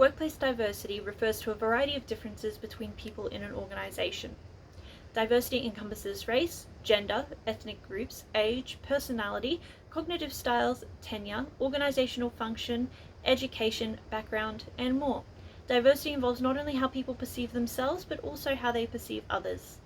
Workplace diversity refers to a variety of differences between people in an organization. Diversity encompasses race, gender, ethnic groups, age, personality, cognitive styles, tenure, organizational function, education, background, and more. Diversity involves not only how people perceive themselves, but also how they perceive others.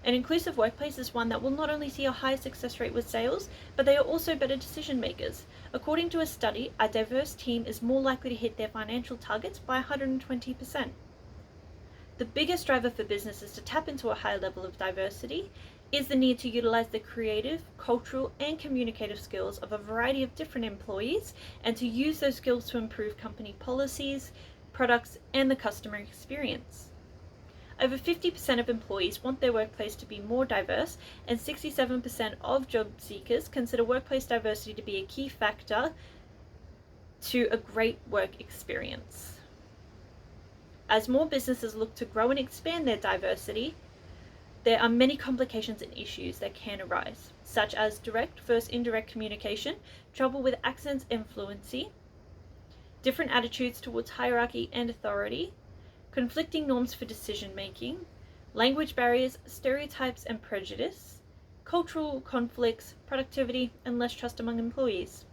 An inclusive workplace is one that will not only see a high success rate with sales, but they are also better decision makers. According to a study, a diverse team is more likely to hit their financial targets by 120%. The biggest driver for businesses to tap into a high level of diversity is the need to utilize the creative, cultural, and communicative skills of a variety of different employees and to use those skills to improve company policies, products, and the customer experience. Over 50% of employees want their workplace to be more diverse, and 67% of job seekers consider workplace diversity to be a key factor to a great work experience. As more businesses look to grow and expand their diversity, there are many complications and issues that can arise, such as direct versus indirect communication, trouble with accents and fluency, different attitudes towards hierarchy and authority, conflicting norms for decision making, language barriers, stereotypes and prejudice, cultural conflicts, productivity, and less trust among employees.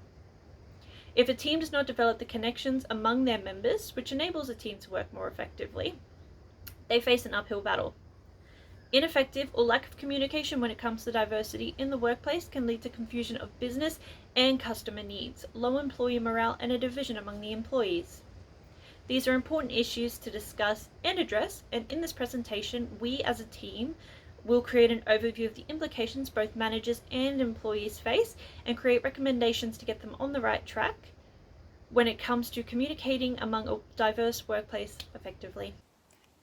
If a team does not develop the connections among their members, which enables a team to work more effectively, they face an uphill battle. Ineffective or lack of communication when it comes to diversity in the workplace can lead to confusion of business and customer needs, low employee morale, and a division among the employees. These are important issues to discuss and address, and in this presentation, we as a team will create an overview of the implications both managers and employees face and create recommendations to get them on the right track when it comes to communicating among a diverse workplace effectively.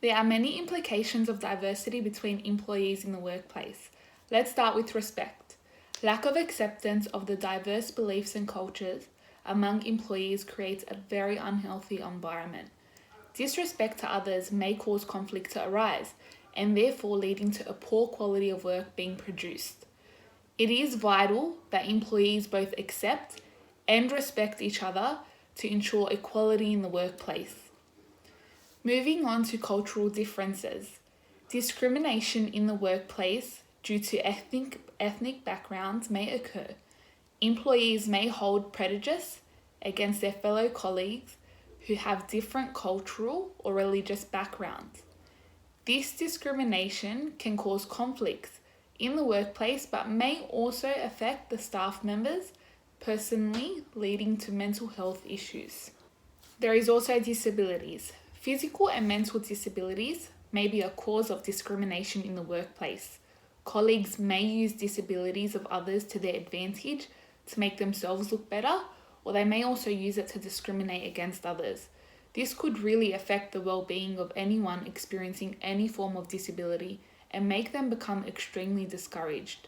There are many implications of diversity between employees in the workplace. Let's start with respect. Lack of acceptance of the diverse beliefs and cultures among employees creates a very unhealthy environment. Disrespect to others may cause conflict to arise, and therefore leading to a poor quality of work being produced. It is vital that employees both accept and respect each other to ensure equality in the workplace. Moving on to cultural differences. Discrimination in the workplace due to ethnic backgrounds may occur. Employees may hold prejudice against their fellow colleagues who have different cultural or religious backgrounds. This discrimination can cause conflicts in the workplace but may also affect the staff members personally, leading to mental health issues. There is also disabilities. Physical and mental disabilities may be a cause of discrimination in the workplace. Colleagues may use disabilities of others to their advantage to make themselves look better, or they may also use it to discriminate against others. This could really affect the well-being of anyone experiencing any form of disability and make them become extremely discouraged.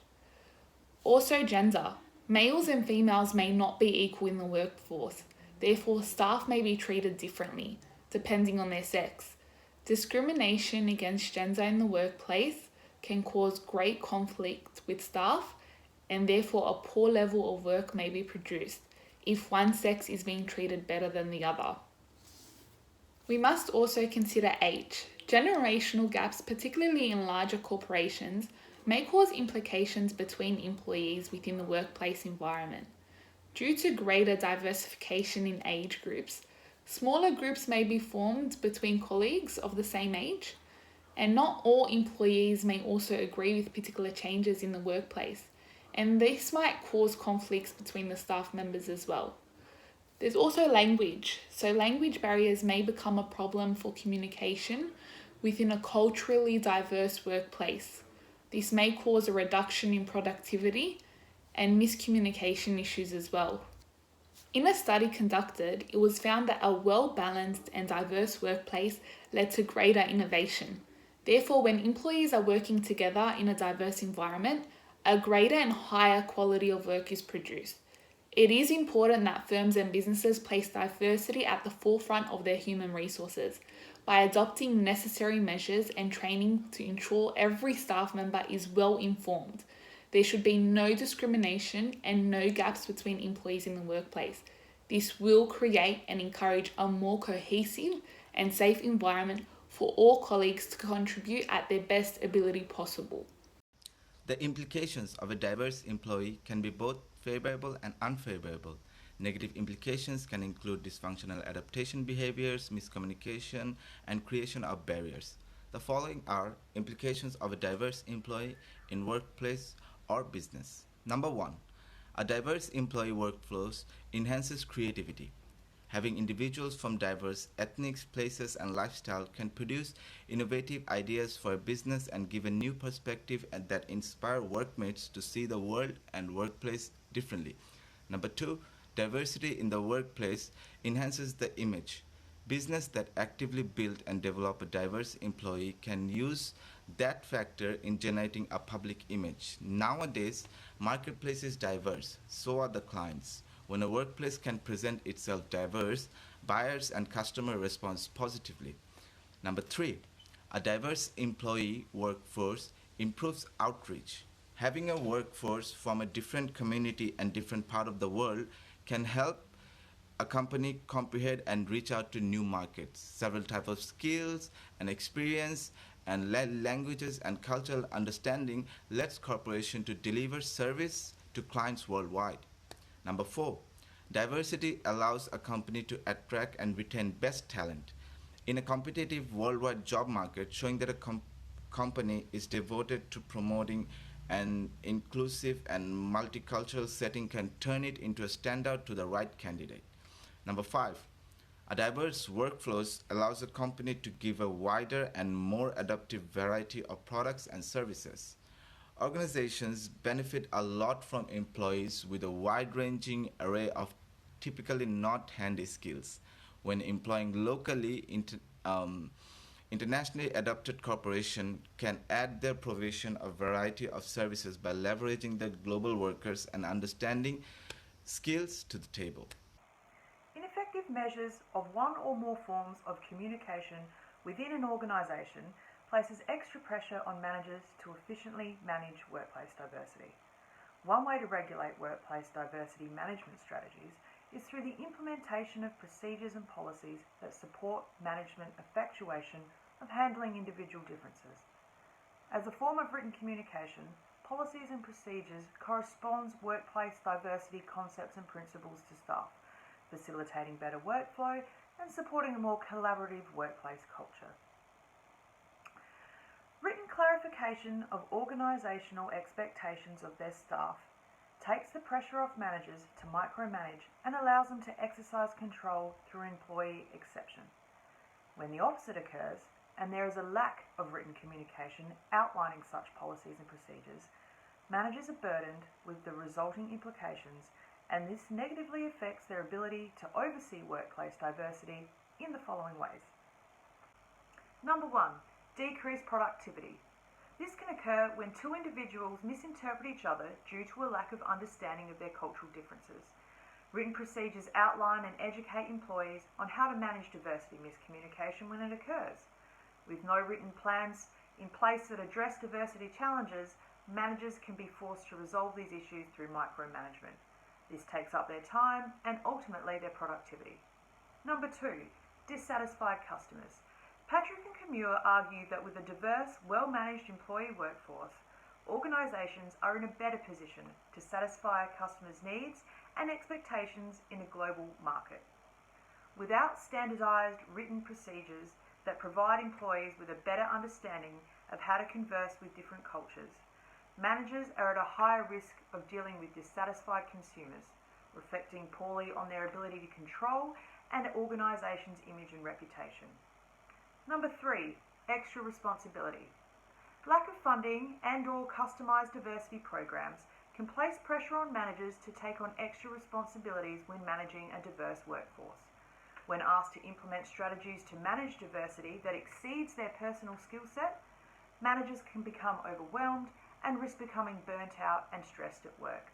Also, gender. Males and females may not be equal in the workforce. Therefore, staff may be treated differently, depending on their sex. Discrimination against gender in the workplace can cause great conflict with staff, and therefore a poor level of work may be produced if one sex is being treated better than the other. We must also consider age. Generational gaps, particularly in larger corporations, may cause implications between employees within the workplace environment. Due to greater diversification in age groups, smaller groups may be formed between colleagues of the same age, and not all employees may also agree with particular changes in the workplace, and this might cause conflicts between the staff members as well. There's also language. So language barriers may become a problem for communication within a culturally diverse workplace. This may cause a reduction in productivity and miscommunication issues as well. In a study conducted, it was found that a well-balanced and diverse workplace led to greater innovation. Therefore, when employees are working together in a diverse environment, a greater and higher quality of work is produced. It is important that firms and businesses place diversity at the forefront of their human resources by adopting necessary measures and training to ensure every staff member is well informed. There should be no discrimination and no gaps between employees in the workplace. This will create and encourage a more cohesive and safe environment for all colleagues to contribute at their best ability possible. The implications of a diverse employee can be both favorable and unfavorable. Negative implications can include dysfunctional adaptation behaviors, miscommunication, and creation of barriers. The following are implications of a diverse employee in workplace or business. Number one, a diverse employee workflows enhances creativity. Having individuals from diverse ethnics, places, and lifestyle can produce innovative ideas for a business and give a new perspective and that inspire workmates to see the world and workplace differently. Number two, diversity in the workplace enhances the image. Business that actively build and develop a diverse employee can use that factor in generating a public image. Nowadays, marketplace is diverse, so are the clients. When a workplace can present itself diverse, buyers and customer respond positively. Number three, a diverse employee workforce improves outreach. Having a workforce from a different community and different part of the world can help a company comprehend and reach out to new markets. Several types of skills and experience and languages and cultural understanding lets corporation to deliver service to clients worldwide. Number four, diversity allows a company to attract and retain best talent. In a competitive worldwide job market, showing that a company is devoted to promoting an inclusive and multicultural setting can turn it into a standout to the right candidate. Number five, a diverse workflows allows a company to give a wider and more adaptive variety of products and services. Organizations benefit a lot from employees with a wide ranging array of typically not handy skills. When employing locally, internationally adapted corporation can add their provision of variety of services by leveraging the global workers and understanding skills to the table. Ineffective measures of one or more forms of communication within an organisation places extra pressure on managers to efficiently manage workplace diversity. One way to regulate workplace diversity management strategies is through the implementation of procedures and policies that support management effectuation of handling individual differences. As a form of written communication, policies and procedures corresponds workplace diversity concepts and principles to staff, facilitating better workflow and supporting a more collaborative workplace culture. Written clarification of organisational expectations of their staff takes the pressure off managers to micromanage and allows them to exercise control through employee exception. When the opposite occurs, and there is a lack of written communication outlining such policies and procedures, managers are burdened with the resulting implications, and this negatively affects their ability to oversee workplace diversity in the following ways. Number one, decreased productivity. This can occur when two individuals misinterpret each other due to a lack of understanding of their cultural differences. Written procedures outline and educate employees on how to manage diversity miscommunication when it occurs. With no written plans in place that address diversity challenges, managers can be forced to resolve these issues through micromanagement. This takes up their time and ultimately their productivity. Number two, dissatisfied customers. Patrick and Kimura argue that with a diverse, well-managed employee workforce, organisations are in a better position to satisfy customers' needs and expectations in a global market. Without standardised written procedures that provide employees with a better understanding of how to converse with different cultures, managers are at a higher risk of dealing with dissatisfied consumers, reflecting poorly on their ability to control an organisation's image and reputation. Number three, extra responsibility. Lack of funding and/or customised diversity programs can place pressure on managers to take on extra responsibilities when managing a diverse workforce. When asked to implement strategies to manage diversity that exceeds their personal skill set, managers can become overwhelmed and risk becoming burnt out and stressed at work.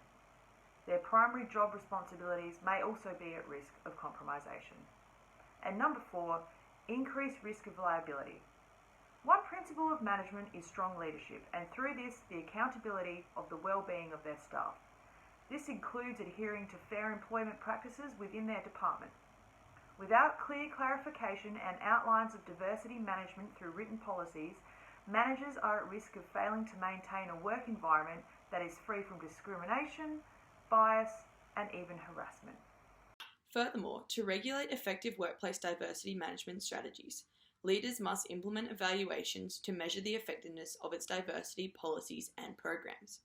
Their primary job responsibilities may also be at risk of compromisation. And number four, increased risk of liability. One principle of management is strong leadership, and through this, the accountability of the well-being of their staff. This includes adhering to fair employment practices within their department. Without clear clarification and outlines of diversity management through written policies, managers are at risk of failing to maintain a work environment that is free from discrimination, bias, and even harassment. Furthermore, to regulate effective workplace diversity management strategies, leaders must implement evaluations to measure the effectiveness of its diversity policies and programs.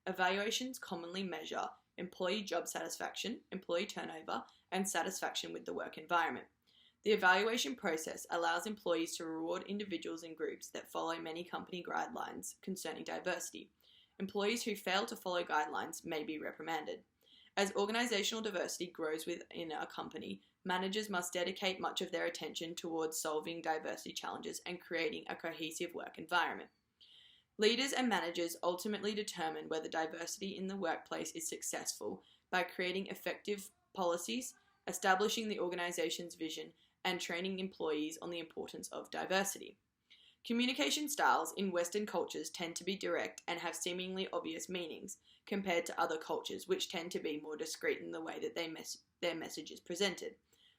Evaluations commonly measure employee job satisfaction, employee turnover, and satisfaction with the work environment. The evaluation process allows employees to reward individuals and groups that follow many company guidelines concerning diversity. Employees who fail to follow guidelines may be reprimanded. As organizational diversity grows within a company, managers must dedicate much of their attention towards solving diversity challenges and creating a cohesive work environment. Leaders and managers ultimately determine whether diversity in the workplace is successful by creating effective policies, establishing the organization's vision, and training employees on the importance of diversity. Communication styles in Western cultures tend to be direct and have seemingly obvious meanings compared to other cultures, which tend to be more discreet in the way that their message is presented.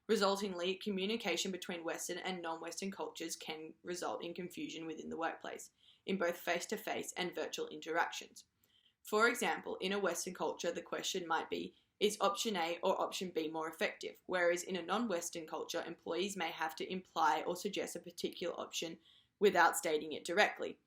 Resultingly, communication between Western and non-Western cultures can result in confusion within the workplace, in both face-to-face and virtual interactions. For example, in a Western culture, the question might be, is option A or option B more effective? Whereas in a non-Western culture, employees may have to imply or suggest a particular option without stating it directly.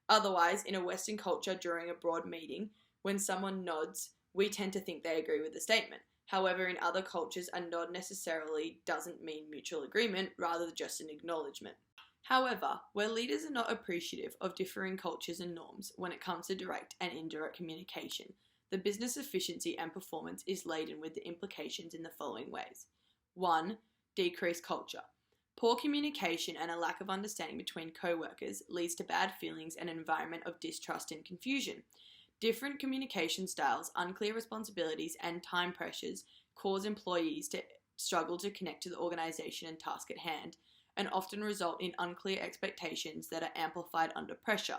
Otherwise, in a Western culture during a broad meeting, when someone nods, we tend to think they agree with the statement. However, in other cultures, a nod necessarily doesn't mean mutual agreement, rather just an acknowledgement. However, where leaders are not appreciative of differing cultures and norms when it comes to direct and indirect communication, the business efficiency and performance is laden with the implications in the following ways. 1. Decreased culture. Poor communication and a lack of understanding between co-workers leads to bad feelings and an environment of distrust and confusion. Different communication styles, unclear responsibilities, and time pressures cause employees to struggle to connect to the organization and task at hand, and often result in unclear expectations that are amplified under pressure,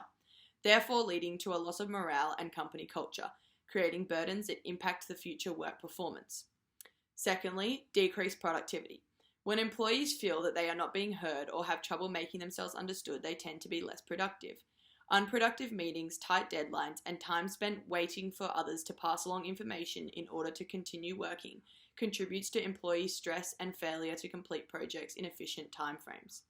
therefore leading to a loss of morale and company culture, creating burdens that impact the future work performance. Secondly, decreased productivity. When employees feel that they are not being heard or have trouble making themselves understood, they tend to be less productive. Unproductive meetings, tight deadlines, and time spent waiting for others to pass along information in order to continue working contributes to employee stress and failure to complete projects in efficient timeframes.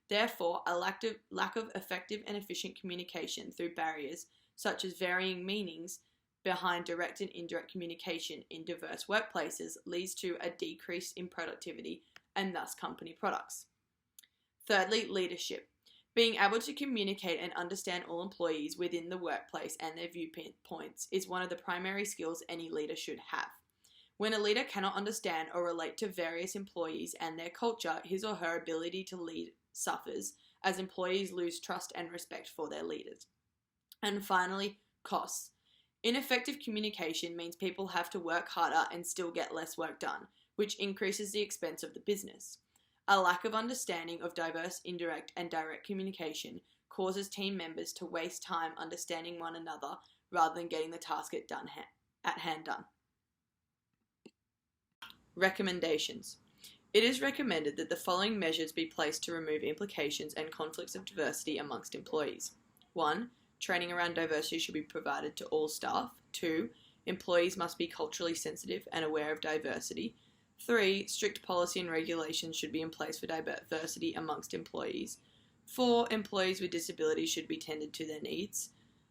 Therefore, a lack of effective and efficient communication through barriers such as varying meanings behind direct and indirect communication in diverse workplaces leads to a decrease in productivity and thus company products. Thirdly, leadership. Being able to communicate and understand all employees within the workplace and their viewpoints is one of the primary skills any leader should have. When a leader cannot understand or relate to various employees and their culture, his or her ability to lead suffers as employees lose trust and respect for their leaders. And finally, costs. Ineffective communication means people have to work harder and still get less work done, which increases the expense of the business. A lack of understanding of diverse, indirect, and direct communication causes team members to waste time understanding one another rather than getting the task at hand done. Recommendations. It is recommended that the following measures be placed to remove implications and conflicts of diversity amongst employees. 1. Training around diversity should be provided to all staff. 2. Employees must be culturally sensitive and aware of diversity. 3. Strict policy and regulations should be in place for diversity amongst employees. 4. Employees with disabilities should be tended to their needs.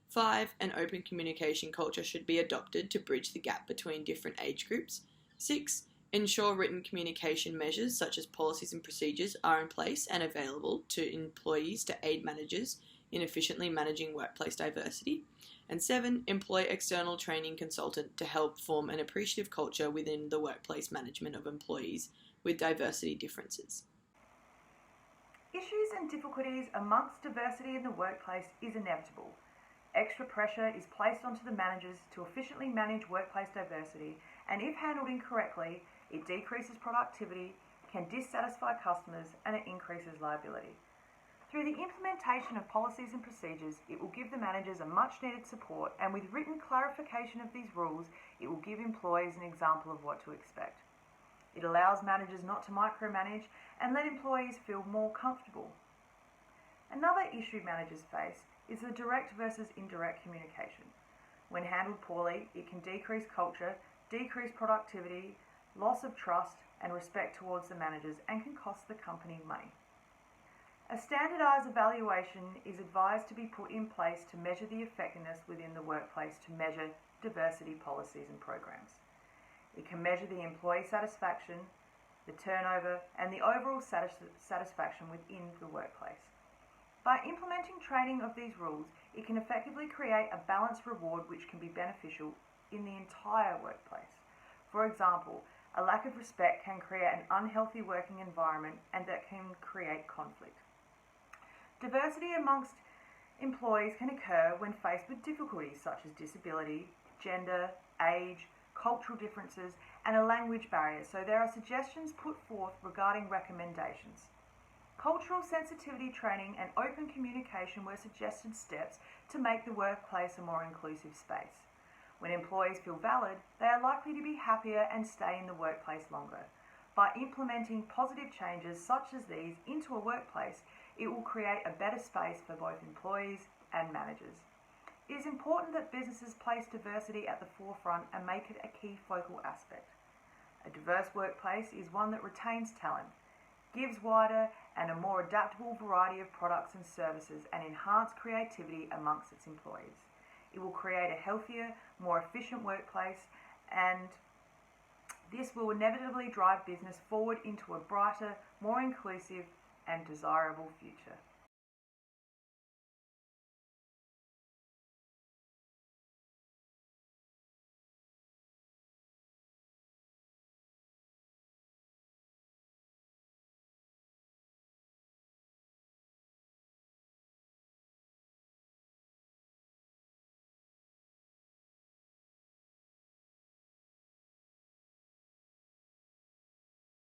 5. An open communication culture should be adopted to bridge the gap between different age groups. 6. Ensure written communication measures such as policies and procedures are in place and available to employees to aid managers in efficiently managing workplace diversity. And 7, employ external training consultant to help form an appreciative culture within the workplace management of employees with diversity differences. Issues and difficulties amongst diversity in the workplace is inevitable. Extra pressure is placed onto the managers to efficiently manage workplace diversity, and if handled incorrectly, it decreases productivity, can dissatisfy customers, and it increases liability. Through the implementation of policies and procedures, it will give the managers a much needed support, and with written clarification of these rules, it will give employees an example of what to expect. It allows managers not to micromanage and let employees feel more comfortable. Another issue managers face is the direct versus indirect communication. When handled poorly, it can decrease culture, decrease productivity, loss of trust and respect towards the managers, and can cost the company money. A standardised evaluation is advised to be put in place to measure the effectiveness within the workplace to measure diversity policies and programs. It can measure the employee satisfaction, the turnover, and the overall satisfaction within the workplace. By implementing training of these rules, it can effectively create a balanced reward which can be beneficial in the entire workplace. For example, a lack of respect can create an unhealthy working environment, and that can create conflict. Diversity amongst employees can occur when faced with difficulties such as disability, gender, age, cultural differences, and a language barrier, so there are suggestions put forth regarding recommendations. Cultural sensitivity training and open communication were suggested steps to make the workplace a more inclusive space. When employees feel valid, they are likely to be happier and stay in the workplace longer. By implementing positive changes such as these into a workplace, it will create a better space for both employees and managers. It is important that businesses place diversity at the forefront and make it a key focal aspect. A diverse workplace is one that retains talent, gives wider and a more adaptable variety of products and services, and enhance creativity amongst its employees. It will create a healthier, more efficient workplace, and this will inevitably drive business forward into a brighter, more inclusive and desirable future.